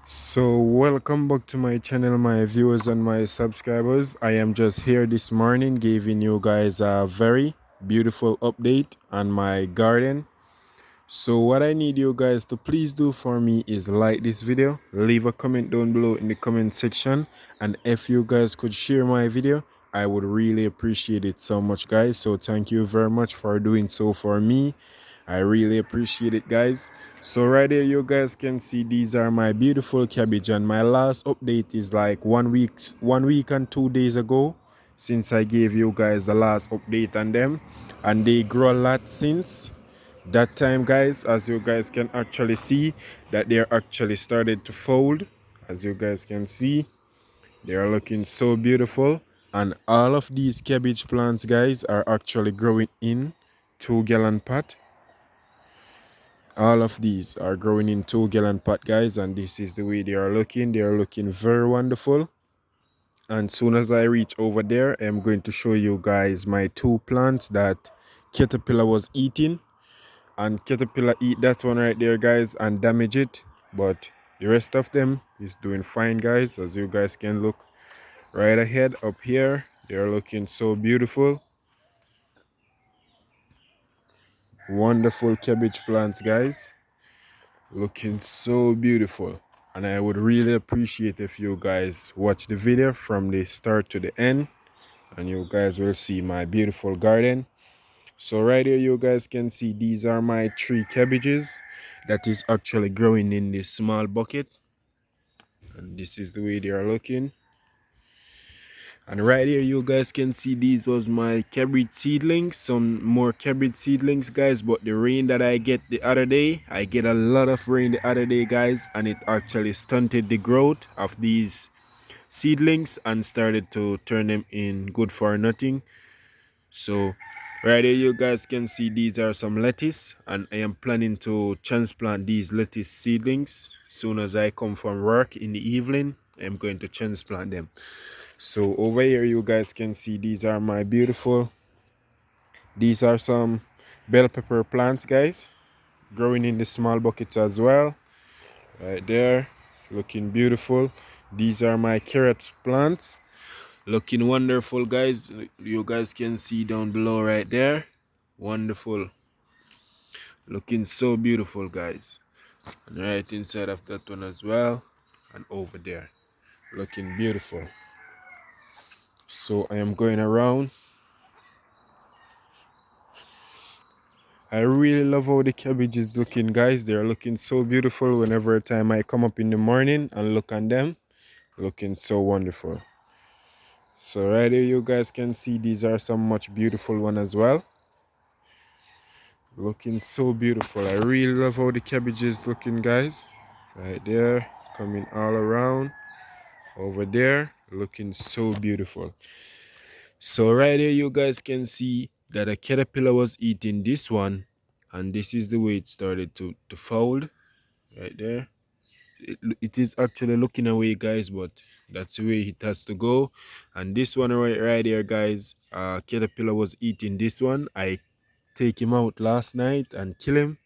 So welcome back to my channel, my viewers and my subscribers. I am just here this morning giving you guys a very beautiful update on my garden. So what I need you guys to please do for me is like this video, leave a comment down below in the comment section, and if you guys could share my video, I would really appreciate it so much, guys. So thank you very much for doing so for me. I really appreciate it, guys. So right here you guys can see these are my beautiful cabbage, and my last update is like 1 week and 2 days ago, since I gave you guys the last update on them, and they grow a lot since that time, guys. As you guys can actually see that they're actually started to fold. As you guys can see, they are looking so beautiful, and all of these cabbage plants, guys, are actually growing in 2 gallon pot. All of these are growing in 2 gallon pot, guys, and this is the way they are looking. They are looking very wonderful. And soon as I reach over there, I'm going to show you guys my two plants that caterpillar was eating. And caterpillar eat that one right there, guys, and damage it, but the rest of them is doing fine, guys. As you guys can look right ahead up here, they're looking so beautiful. Wonderful cabbage plants, guys, looking so beautiful. And I would really appreciate if you guys watch the video from the start to the end, and you guys will see my beautiful garden. So right here you guys can see these are my 3 cabbages that is actually growing in this small bucket, and this is the way they are looking. And right here you guys can see these was my cabbage seedlings, some more cabbage seedlings, guys. But the rain that I get the other day, I get a lot of rain the other day, guys, and it actually stunted the growth of these seedlings and started to turn them in good for nothing. So right here you guys can see these are some lettuce, and I am planning to transplant these lettuce seedlings soon as I come from work in the evening. I'm going to transplant them. So over here you guys can see these are my beautiful, these are some bell pepper plants, guys, growing in the small buckets as well. Right there, looking beautiful. These are my carrot plants, looking wonderful, guys. You guys can see down below right there. Wonderful, looking so beautiful, guys. And right inside of that one as well, and over there, looking beautiful. So I am going around. I really love how the cabbage is looking, guys. They're looking so beautiful whenever time I come up in the morning and look on them. Looking so wonderful. So right here you guys can see these are some much beautiful one as well. Looking so beautiful. I really love how the cabbage is looking, guys. Right there, coming all around. Over there, looking so beautiful. So right here you guys can see that a caterpillar was eating this one, and this is the way it started to fold right there. It is actually looking away, guys, but that's the way it has to go. And this one right here, guys, caterpillar was eating this one. I take him out last night and kill him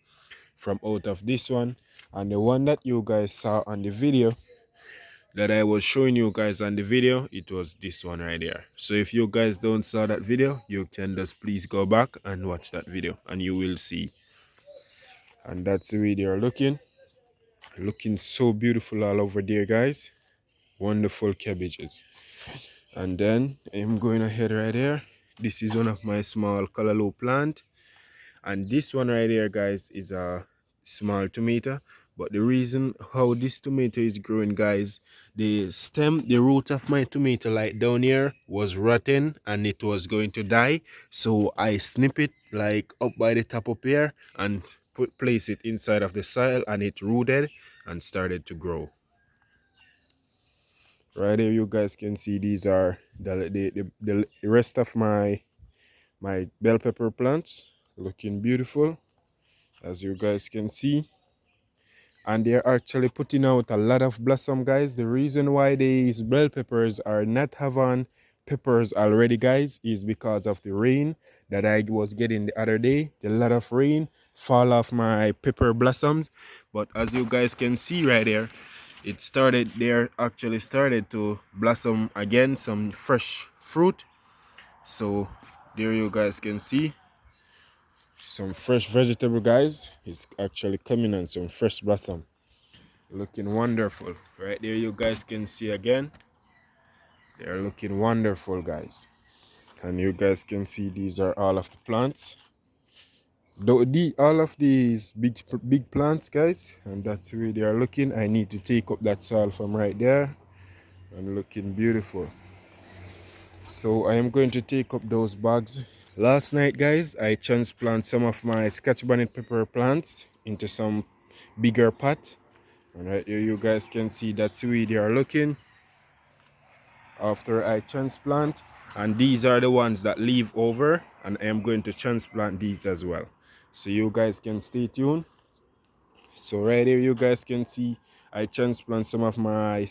from out of this one. And the one that you guys saw on the video that I was showing you guys on the video, it was this one right there. So if you guys don't saw that video, you can just please go back and watch that video and you will see. And that's the way they are looking so beautiful all over there, guys. Wonderful cabbages. And then I'm going ahead right here. This is one of my small callaloo plant, and this one right here, guys, is a small tomato. But the reason how this tomato is growing, guys, the stem, the root of my tomato, like down here, was rotten and it was going to die. So I snip it like up by the top up here and place it inside of the soil, and it rooted and started to grow. Right here you guys can see these are the rest of my bell pepper plants, looking beautiful, as you guys can see. And they're actually putting out a lot of blossom, guys. The reason why these bell peppers are not having peppers already, guys, is because of the rain that I was getting the other day. A lot of rain fall off my pepper blossoms. But as you guys can see right there, They're actually started to blossom again, some fresh fruit. So there you guys can see some fresh vegetable, guys. It's actually coming on some fresh blossom, looking wonderful. Right there you guys can see again, they're looking wonderful, guys. And you guys can see these are all of the plants. All of these big plants, guys, and that's the way they are looking. I need to take up that soil from right there, and looking beautiful. So I am going to take up those bags. Last night, guys, I transplanted some of my Scotch bonnet pepper plants into some bigger pot, and right here you guys can see that's the way they are looking after I transplant. And these are the ones that leave over, and I am going to transplant these as well, so you guys can stay tuned. So right here you guys can see I transplant some of my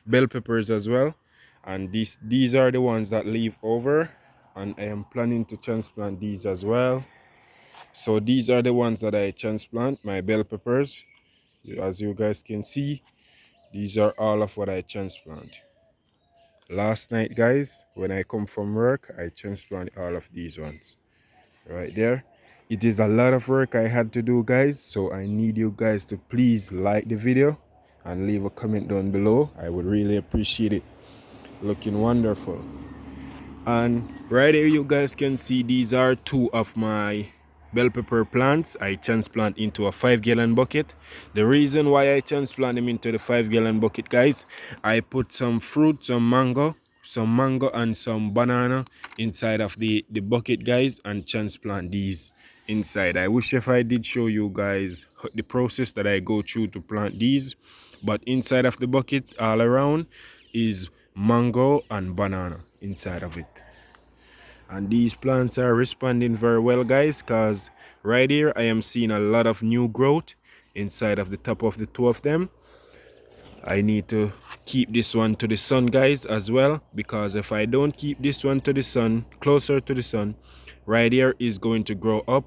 bell peppers as well, and these are the ones that leave over, and I am planning to transplant these as well. So these are the ones that I transplant, my bell peppers. As you guys can see, these are all of what I transplant. Last night, guys, when I come from work, I transplant all of these ones right there. It is a lot of work I had to do, guys, so I need you guys to please like the video and leave a comment down below. I would really appreciate it. Looking wonderful. And right here you guys can see these are two of my bell pepper plants I transplant into a 5-gallon bucket. The reason why I transplant them into the 5-gallon bucket, guys, I put some fruit, some mango and some banana inside of the bucket, guys, and transplant these inside. I wish if I did show you guys the process that I go through to plant these, but inside of the bucket all around is mango and banana inside of it. And these plants are responding very well, guys, because right here I am seeing a lot of new growth inside of the top of the two of them. I need to keep this one to the sun, guys, as well, because if I don't keep this one to the sun, closer to the sun, right here is going to grow up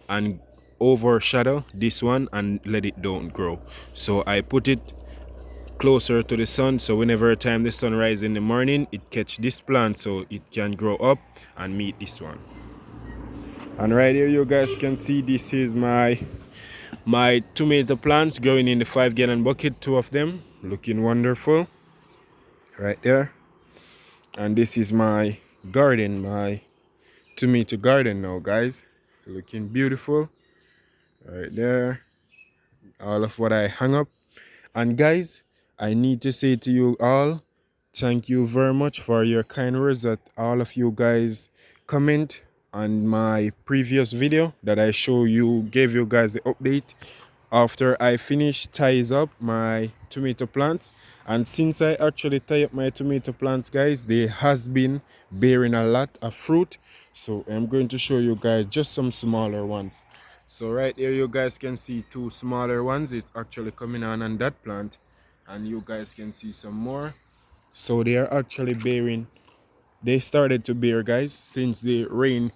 and overshadow this one and let it don't grow. So I put it closer to the sun, so whenever time the sun rises in the morning, it catch this plant so it can grow up and meet this one. And right here you guys can see this is my tomato plants growing in the 5-gallon bucket, two of them, looking wonderful right there. And this is my garden, my tomato garden now, guys, looking beautiful right there. All of what I hung up. And guys, I need to say to you all, thank you very much for your kind words that all of you guys comment on my previous video that I gave you guys the update after I finished ties up my tomato plants. And since I actually tie up my tomato plants, guys, they has been bearing a lot of fruit. So I'm going to show you guys just some smaller ones. So right here you guys can see two smaller ones. It's actually coming on that plant, and you guys can see some more. So they are actually bearing. They started to bear, guys, since the rain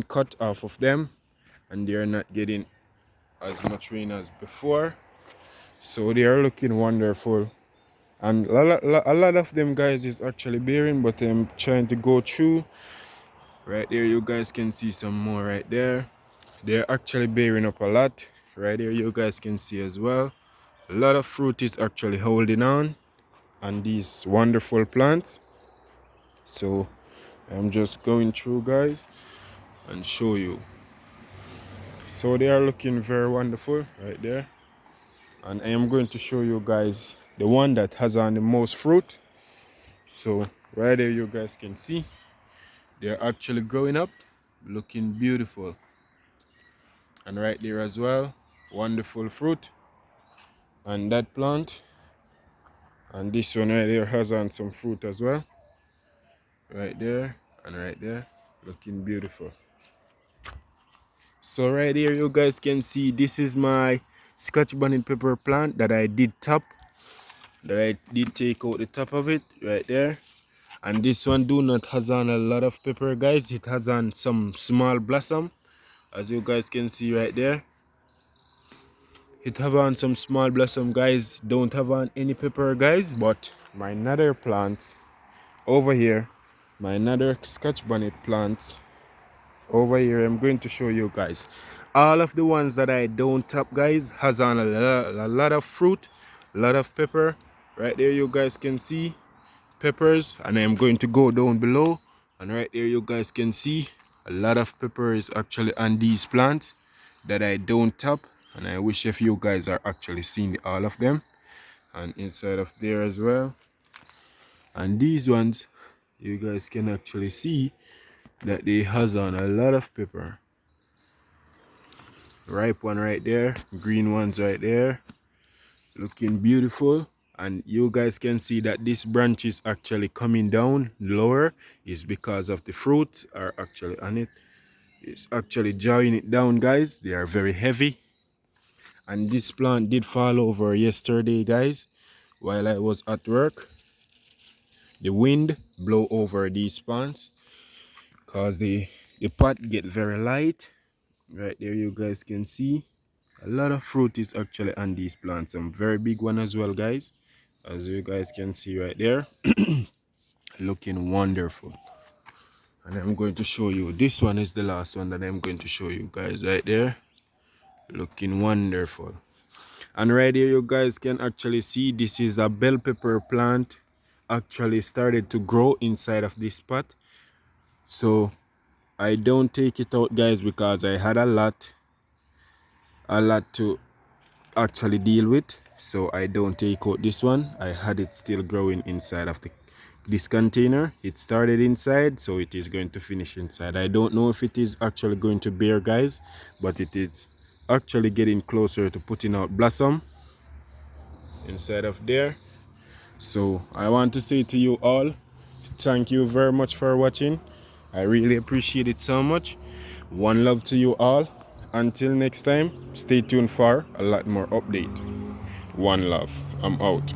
cut off of them, and they are not getting as much rain as before. So they are looking wonderful, and a lot of them, guys, is actually bearing, but I'm trying to go through. Right there you guys can see some more right there. They're actually bearing up a lot. Right here you guys can see as well, a lot of fruit is actually holding on these wonderful plants. So I'm just going through, guys, and show you. So they are looking very wonderful right there, and I am going to show you guys the one that has on the most fruit. So right there you guys can see they're actually growing up, looking beautiful. And right there as well, wonderful fruit. And that plant, and this one right there has on some fruit as well, right there and right there, looking beautiful. So right here you guys can see this is my Scotch bonnet pepper plant that I did take out the top of it right there. And this one do not has on a lot of pepper, guys. It has on some small blossom, as you guys can see right there. It have on some small blossom, guys. Don't have on any pepper, guys, but my another plants over here, my another Scotch bonnet plants over here, I'm going to show you guys. All of the ones that I don't tap, guys, has on a lot of fruit, a lot of pepper. Right there you guys can see peppers, and I'm going to go down below, and right there you guys can see a lot of pepper is actually on these plants that I don't tap, and I wish if you guys are actually seeing all of them, and inside of there as well. And these ones you guys can actually see that they has on a lot of pepper. Ripe one right there, green ones right there, looking beautiful. And you guys can see that this branch is actually coming down lower, is because of the fruits are actually on it. It's actually drawing it down, guys. They are very heavy, and this plant did fall over yesterday, guys, while I was at work. The wind blow over these plants because the pot get very light. Right there you guys can see a lot of fruit is actually on these plants, some very big one as well, guys, as you guys can see right there. Looking wonderful. And I'm going to show you, this one is the last one that I'm going to show you guys right there. Looking wonderful. And right here you guys can actually see this is a bell pepper plant actually started to grow inside of this pot. So I don't take it out, guys, because I had a lot to actually deal with. So I don't take out this one. I had it still growing inside of this container. It started inside, so it is going to finish inside. I don't know if it is actually going to bear, guys, but it is actually getting closer to putting out blossom inside of there. So I want to say to you all, thank you very much for watching. I really appreciate it so much. One love to you all. Until next time, stay tuned for a lot more update. One love. I'm out.